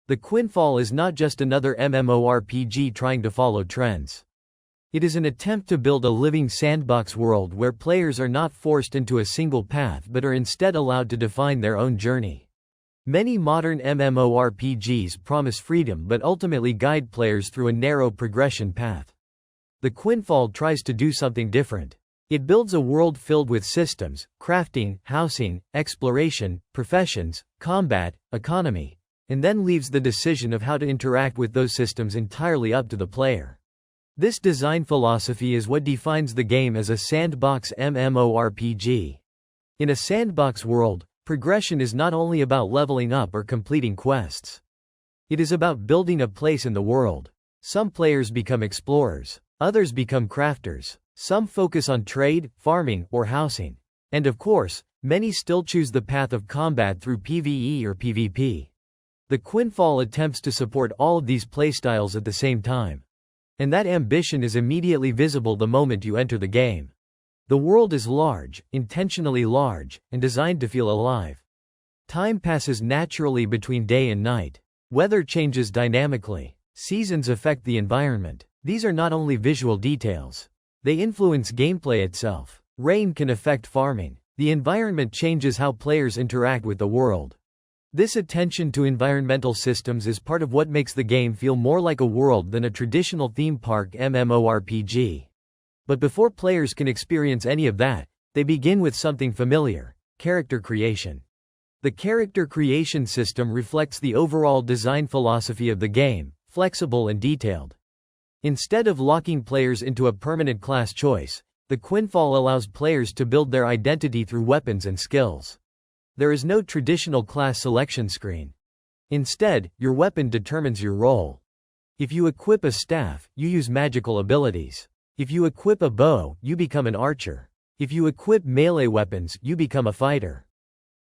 The Quinfall is not just another MMORPG trying to follow trends. It is an attempt to build a living sandbox world where players are not forced into a single path but are instead allowed to define their own journey. Many modern MMORPGs promise freedom but ultimately guide players through a narrow progression path. The Quinfall tries to do something different. It builds a world filled with systems, crafting, housing, exploration, professions, combat, economy, and then leaves the decision of how to interact with those systems entirely up to the player. This design philosophy is what defines the game as a sandbox MMORPG. In a sandbox world, progression is not only about leveling up or completing quests. It is about building a place in the world. Some players become explorers, others become crafters, some focus on trade, farming, or housing. And of course, many still choose the path of combat through PvE or PvP. The Quinfall attempts to support all of these playstyles at the same time. And that ambition is immediately visible the moment you enter the game. The world is large, intentionally large, and designed to feel alive. Time passes naturally between day and night. Weather changes dynamically. Seasons affect the environment. These are not only visual details. They influence gameplay itself. Rain can affect farming. The environment changes how players interact with the world. This attention to environmental systems is part of what makes the game feel more like a world than a traditional theme park MMORPG. But before players can experience any of that, they begin with something familiar: character creation. The character creation system reflects the overall design philosophy of the game, flexible and detailed. Instead of locking players into a permanent class choice, the Quinfall allows players to build their identity through weapons and skills. There is no traditional class selection screen. Instead, your weapon determines your role. If you equip a staff, you use magical abilities. If you equip a bow, you become an archer. If you equip melee weapons, you become a fighter.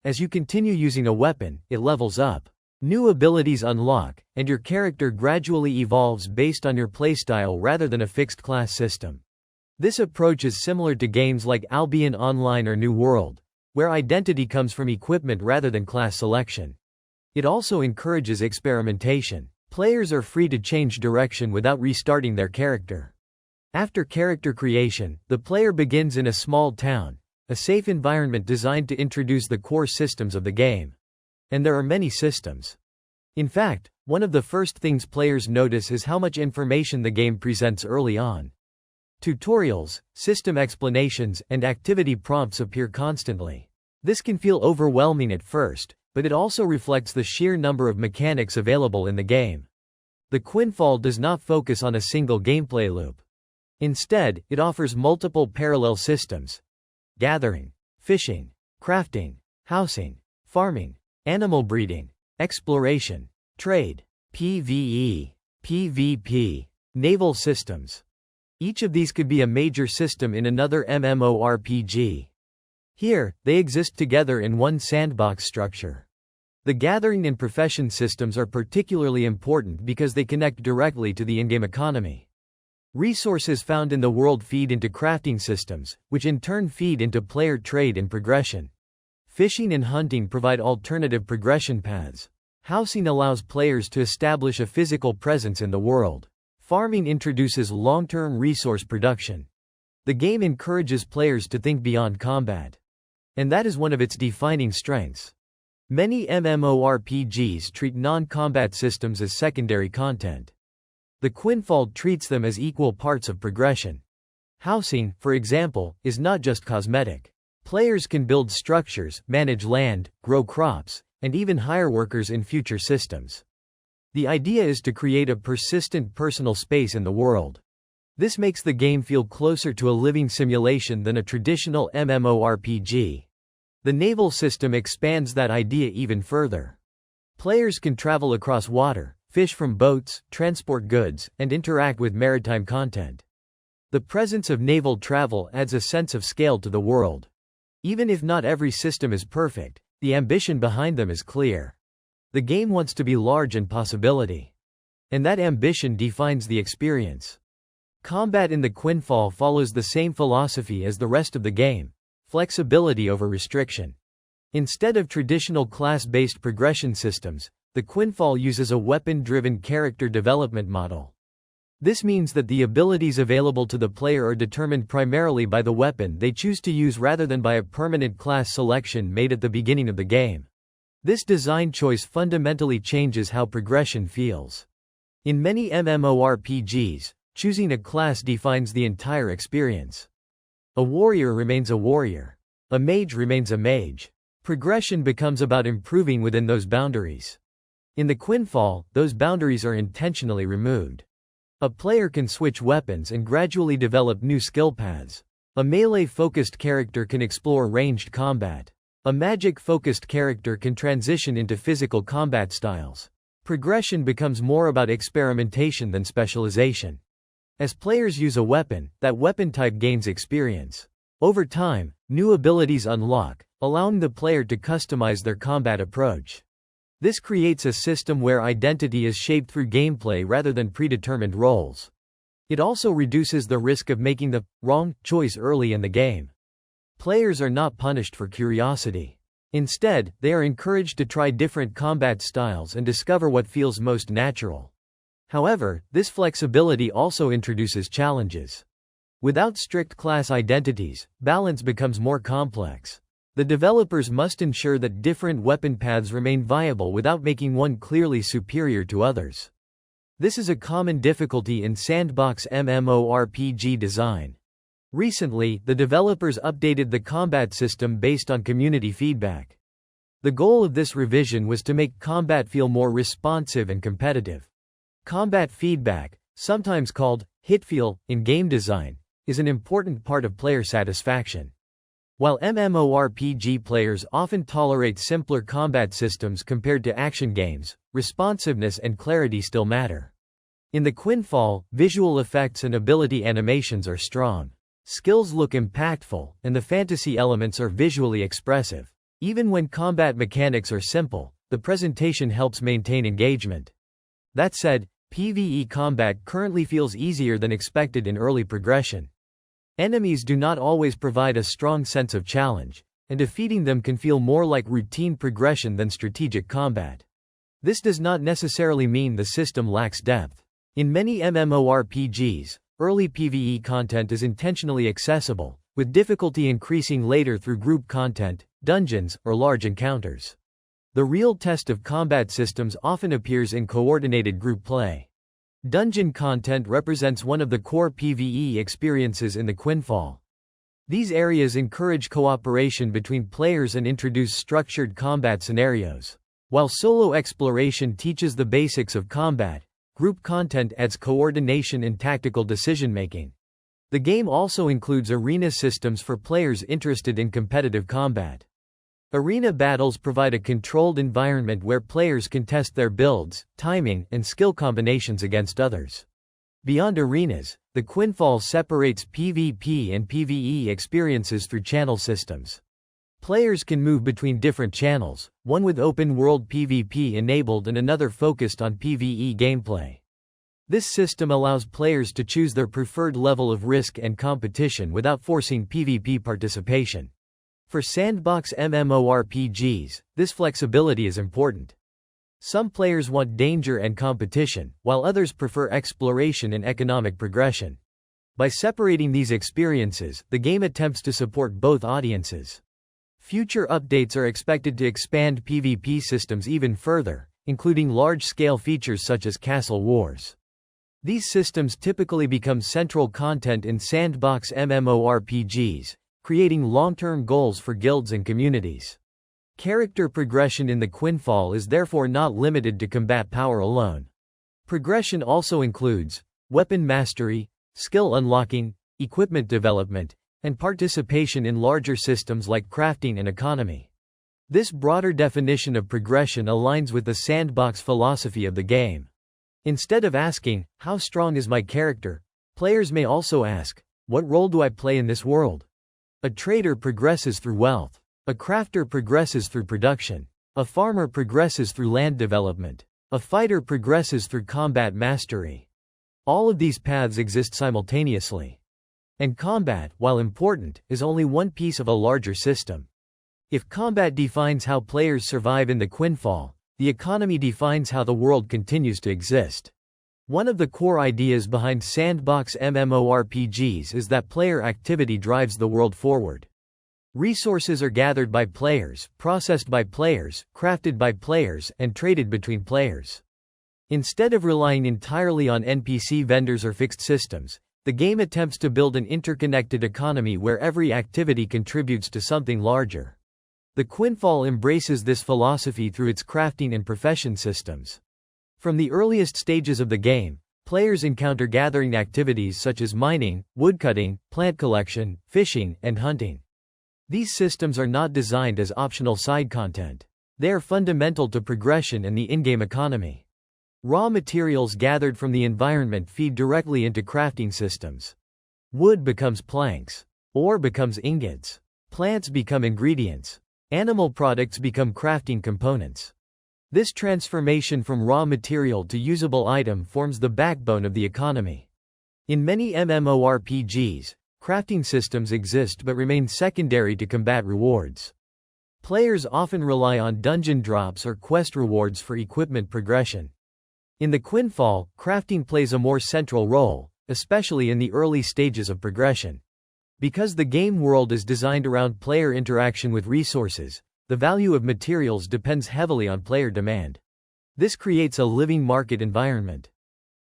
As you continue using a weapon, it levels up. New abilities unlock, and your character gradually evolves based on your playstyle rather than a fixed class system. This approach is similar to games like Albion Online or New World, where identity comes from equipment rather than class selection. It also encourages experimentation. Players are free to change direction without restarting their character. After character creation, the player begins in a small town, a safe environment designed to introduce the core systems of the game. And there are many systems. In fact, one of the first things players notice is how much information the game presents early on. Tutorials, system explanations, and activity prompts appear constantly. This can feel overwhelming at first, but it also reflects the sheer number of mechanics available in the game. The Quinfall does not focus on a single gameplay loop. Instead, it offers multiple parallel systems: gathering, fishing, crafting, housing, farming, animal breeding, exploration, trade, PvE, PvP, naval systems. Each of these could be a major system in another MMORPG. Here, they exist together in one sandbox structure. The gathering and profession systems are particularly important because they connect directly to the in-game economy. Resources found in the world feed into crafting systems, which in turn feed into player trade and progression. Fishing and hunting provide alternative progression paths. Housing allows players to establish a physical presence in the world. Farming introduces long-term resource production. The game encourages players to think beyond combat. And that is one of its defining strengths. Many MMORPGs treat non-combat systems as secondary content. The Quinfall treats them as equal parts of progression. Housing, for example, is not just cosmetic. Players can build structures, manage land, grow crops, and even hire workers in future systems. The idea is to create a persistent personal space in the world. This makes the game feel closer to a living simulation than a traditional MMORPG. The naval system expands that idea even further. Players can travel across water, fish from boats, transport goods, and interact with maritime content. The presence of naval travel adds a sense of scale to the world. Even if not every system is perfect, the ambition behind them is clear. The game wants to be large in possibility. And that ambition defines the experience. Combat in the Quinfall follows the same philosophy as the rest of the game: flexibility over restriction. Instead of traditional class-based progression systems, The Quinfall uses a weapon-driven character development model. This means that the abilities available to the player are determined primarily by the weapon they choose to use rather than by a permanent class selection made at the beginning of the game. This design choice fundamentally changes how progression feels. In many MMORPGs, choosing a class defines the entire experience. A warrior remains a warrior. A mage remains a mage. Progression becomes about improving within those boundaries. In the Quinfall, those boundaries are intentionally removed. A player can switch weapons and gradually develop new skill paths. A melee-focused character can explore ranged combat. A magic-focused character can transition into physical combat styles. Progression becomes more about experimentation than specialization. As players use a weapon, that weapon type gains experience. Over time, new abilities unlock, allowing the player to customize their combat approach. This creates a system where identity is shaped through gameplay rather than predetermined roles. It also reduces the risk of making the wrong choice early in the game. Players are not punished for curiosity. Instead, they are encouraged to try different combat styles and discover what feels most natural. However, this flexibility also introduces challenges. Without strict class identities, balance becomes more complex. The developers must ensure that different weapon paths remain viable without making one clearly superior to others. This is a common difficulty in Sandbox MMORPG design. Recently, the developers updated the combat system based on community feedback. The goal of this revision was to make combat feel more responsive and competitive. Combat feedback, sometimes called hitfeel in game design, is an important part of player satisfaction. While MMORPG players often tolerate simpler combat systems compared to action games, responsiveness and clarity still matter. In the Quinfall, visual effects and ability animations are strong. Skills look impactful, and the fantasy elements are visually expressive. Even when combat mechanics are simple, the presentation helps maintain engagement. That said, PvE combat currently feels easier than expected in early progression. Enemies do not always provide a strong sense of challenge, and defeating them can feel more like routine progression than strategic combat. This does not necessarily mean the system lacks depth. In many MMORPGs, early PvE content is intentionally accessible, with difficulty increasing later through group content, dungeons, or large encounters. The real test of combat systems often appears in coordinated group play. Dungeon content represents one of the core PvE experiences in the Quinfall. These areas encourage cooperation between players and introduce structured combat scenarios. While solo exploration teaches the basics of combat, group content adds coordination and tactical decision-making. The game also includes arena systems for players interested in competitive combat. Arena battles provide a controlled environment where players can test their builds, timing, and skill combinations against others. Beyond arenas, the Quinfall separates PvP and PvE experiences through channel systems. Players can move between different channels, one with open-world PvP enabled and another focused on PvE gameplay. This system allows players to choose their preferred level of risk and competition without forcing PvP participation. For Sandbox MMORPGs, this flexibility is important. Some players want danger and competition, while others prefer exploration and economic progression. By separating these experiences, the game attempts to support both audiences. Future updates are expected to expand PvP systems even further, including large-scale features such as Castle Wars. These systems typically become central content in Sandbox MMORPGs, creating long-term goals for guilds and communities. Character progression in the Quinfall is therefore not limited to combat power alone. Progression also includes weapon mastery, skill unlocking, equipment development, and participation in larger systems like crafting and economy. This broader definition of progression aligns with the Sandbox philosophy of the game. Instead of asking, "How strong is my character?" players may also ask, "What role do I play in this world?" A trader progresses through wealth. A crafter progresses through production. A farmer progresses through land development. A fighter progresses through combat mastery. All of these paths exist simultaneously. And combat, while important, is only one piece of a larger system. If combat defines how players survive in the Quinfall, The economy defines how the world continues to exist. One of the core ideas behind Sandbox MMORPGs is that player activity drives the world forward. Resources are gathered by players, processed by players, crafted by players, and traded between players. Instead of relying entirely on NPC vendors or fixed systems, the game attempts to build an interconnected economy where every activity contributes to something larger. The Quinfall embraces this philosophy through its crafting and profession systems. From the earliest stages of the game, players encounter gathering activities such as mining, woodcutting, plant collection, fishing, and hunting. These systems are not designed as optional side content. They are fundamental to progression and the in-game economy. Raw materials gathered from the environment feed directly into crafting systems. Wood becomes planks. Ore becomes ingots. Plants become ingredients. Animal products become crafting components. This transformation from raw material to usable item forms the backbone of the economy. In many MMORPGs, crafting systems exist but remain secondary to combat rewards. Players often rely on dungeon drops or quest rewards for equipment progression. In the Quinfall, crafting plays a more central role, especially in the early stages of progression. Because the game world is designed around player interaction with resources, the value of materials depends heavily on player demand. This creates a living market environment.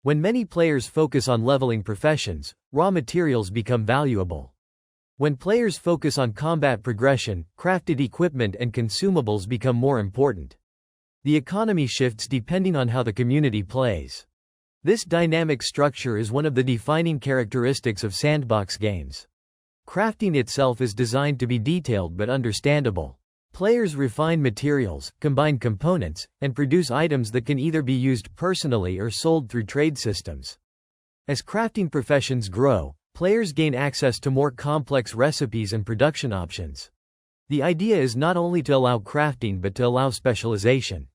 When many players focus on leveling professions, raw materials become valuable. When players focus on combat progression, crafted equipment and consumables become more important. The economy shifts depending on how the community plays. This dynamic structure is one of the defining characteristics of sandbox games. Crafting itself is designed to be detailed but understandable. Players refine materials, combine components, and produce items that can either be used personally or sold through trade systems. As crafting professions grow, players gain access to more complex recipes and production options. The idea is not only to allow crafting but to allow specialization.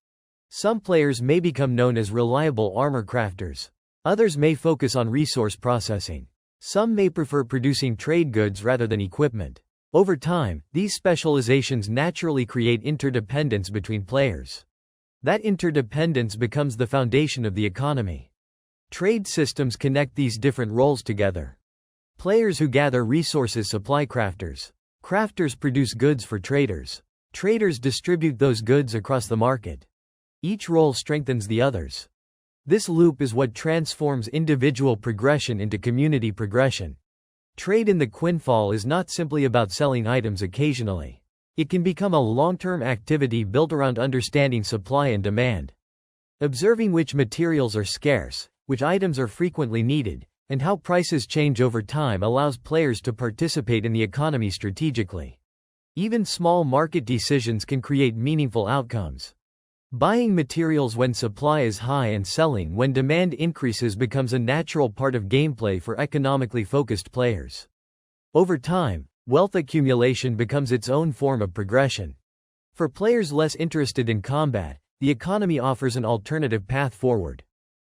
Some players may become known as reliable armor crafters. Others may focus on resource processing. Some may prefer producing trade goods rather than equipment. Over time, these specializations naturally create interdependence between players. That interdependence becomes the foundation of the economy. Trade systems connect these different roles together. Players who gather resources supply crafters. Crafters produce goods for traders. Traders distribute those goods across the market. Each role strengthens the others. This loop is what transforms individual progression into community progression. Trade in the Quinfall is not simply about selling items occasionally. It can become a long-term activity built around understanding supply and demand. Observing which materials are scarce, which items are frequently needed, and how prices change over time allows players to participate in the economy strategically. Even small market decisions can create meaningful outcomes. Buying materials when supply is high and selling when demand increases becomes a natural part of gameplay for economically focused players. Over time, wealth accumulation becomes its own form of progression. For players less interested in combat, the economy offers an alternative path forward.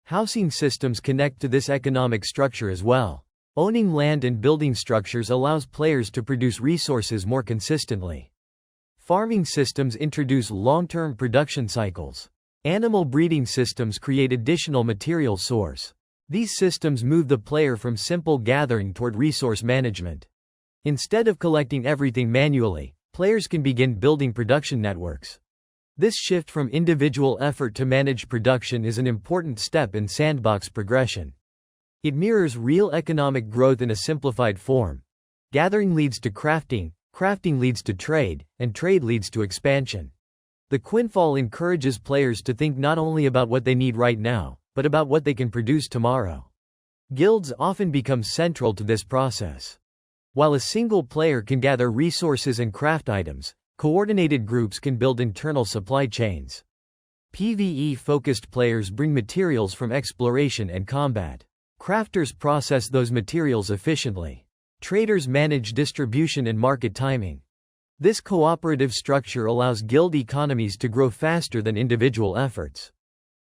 Housing systems connect to this economic structure as well. Owning land and building structures allows players to produce resources more consistently. Farming systems introduce long-term production cycles. Animal breeding systems create additional material source. These systems move the player from simple gathering toward resource management. Instead of collecting everything manually, players can begin building production networks. This shift from individual effort to managed production is an important step in sandbox progression. It mirrors real economic growth in a simplified form. Gathering leads to crafting, crafting leads to trade, and trade leads to expansion. The Quinfall encourages players to think not only about what they need right now, but about what they can produce tomorrow. Guilds often become central to this process. While a single player can gather resources and craft items, coordinated groups can build internal supply chains. PvE-focused players bring materials from exploration and combat. Crafters process those materials efficiently. Traders manage distribution and market timing. This cooperative structure allows guild economies to grow faster than individual efforts.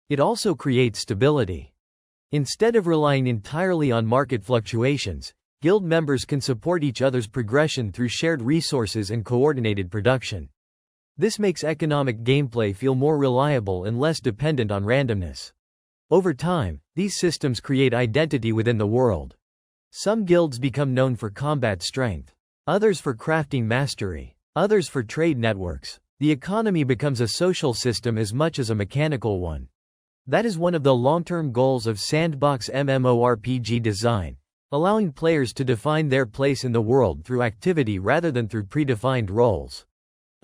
It also creates stability. Instead of relying entirely on market fluctuations, guild members can support each other's progression through shared resources and coordinated production. This makes economic gameplay feel more reliable and less dependent on randomness. Over time, these systems create identity within the world. Some guilds become known for combat strength, others for crafting mastery, others for trade networks. The economy becomes a social system as much as a mechanical one. That is one of the long-term goals of Sandbox MMORPG design, allowing players to define their place in the world through activity rather than through predefined roles.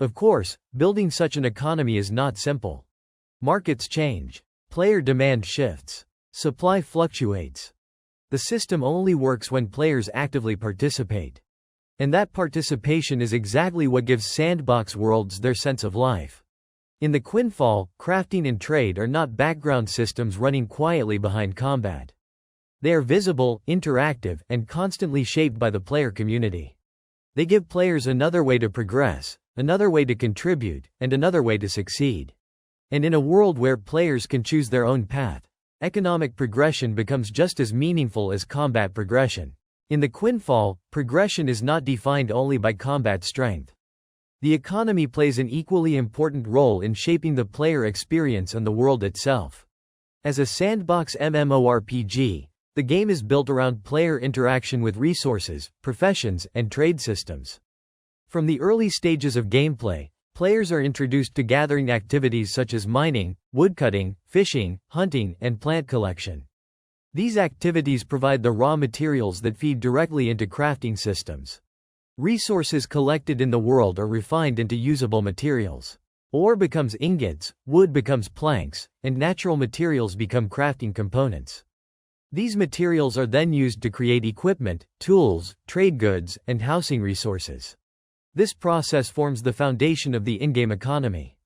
Of course, building such an economy is not simple. Markets change. Player demand shifts. Supply fluctuates. The system only works when players actively participate. And that participation is exactly what gives sandbox worlds their sense of life. In the Quinfall, crafting and trade are not background systems running quietly behind combat. They are visible, interactive, and constantly shaped by the player community. They give players another way to progress, another way to contribute, and another way to succeed. And in a world where players can choose their own path, economic progression becomes just as meaningful as combat progression. In the Quinfall, progression is not defined only by combat strength. The economy plays an equally important role in shaping the player experience and the world itself. As a sandbox MMORPG, the game is built around player interaction with resources, professions, and trade systems. From the early stages of gameplay, players are introduced to gathering activities such as mining, woodcutting, fishing, hunting, and plant collection. These activities provide the raw materials that feed directly into crafting systems. Resources collected in the world are refined into usable materials. Ore becomes ingots, wood becomes planks, and natural materials become crafting components. These materials are then used to create equipment, tools, trade goods, and housing resources. This process forms the foundation of the in-game economy.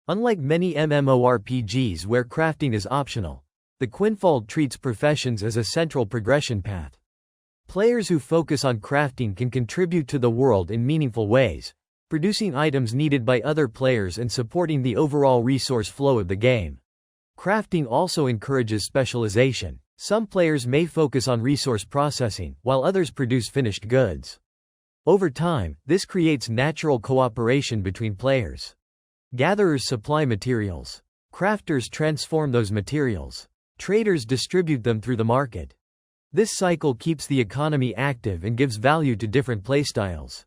Unlike many MMORPGs where crafting is optional, the Quinfall treats professions as a central progression path. Players who focus on crafting can contribute to the world in meaningful ways, producing items needed by other players and supporting the overall resource flow of the game. Crafting also encourages specialization. Some players may focus on resource processing, while others produce finished goods. Over time, this creates natural cooperation between players. Gatherers supply materials. Crafters transform those materials. Traders distribute them through the market. This cycle keeps the economy active and gives value to different playstyles.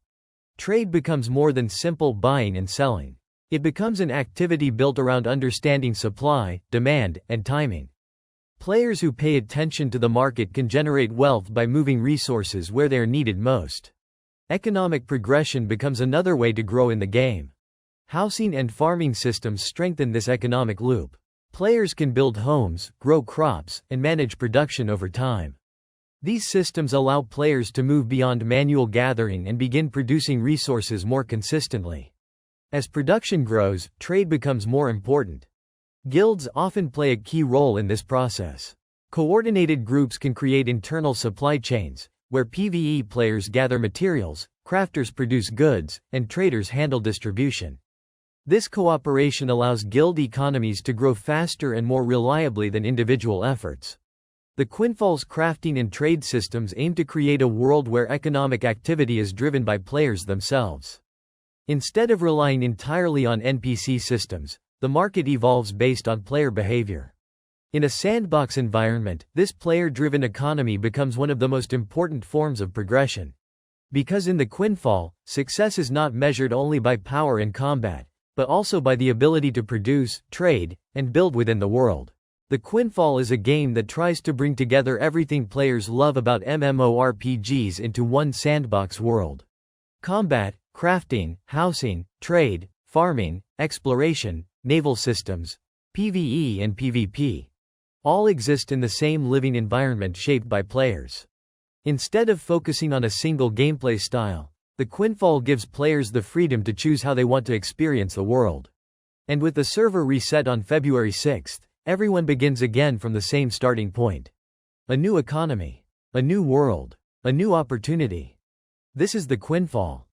Trade becomes more than simple buying and selling. It becomes an activity built around understanding supply, demand, and timing. Players who pay attention to the market can generate wealth by moving resources where they are needed most. Economic progression becomes another way to grow in the game. Housing and farming systems strengthen this economic loop. Players can build homes, grow crops, and manage production over time. These systems allow players to move beyond manual gathering and begin producing resources more consistently. As production grows, trade becomes more important. Guilds often play a key role in this process. Coordinated groups can create internal supply chains, where PvE players gather materials, crafters produce goods, and traders handle distribution. This cooperation allows guild economies to grow faster and more reliably than individual efforts. The Quinfall's crafting and trade systems aim to create a world where economic activity is driven by players themselves. Instead of relying entirely on NPC systems, the market evolves based on player behavior. In a sandbox environment, this player-driven economy becomes one of the most important forms of progression. Because in the Quinfall, success is not measured only by power in combat, but also by the ability to produce, trade, and build within the world. The Quinfall is a game that tries to bring together everything players love about MMORPGs into one sandbox world. Combat, crafting, housing, trade, farming, exploration, naval systems, PvE and PvP. All exist in the same living environment shaped by players. Instead of focusing on a single gameplay style, the Quinfall gives players the freedom to choose how they want to experience the world. And with the server reset on February 6th, everyone begins again from the same starting point. A new economy. A new world. A new opportunity. This is the Quinfall.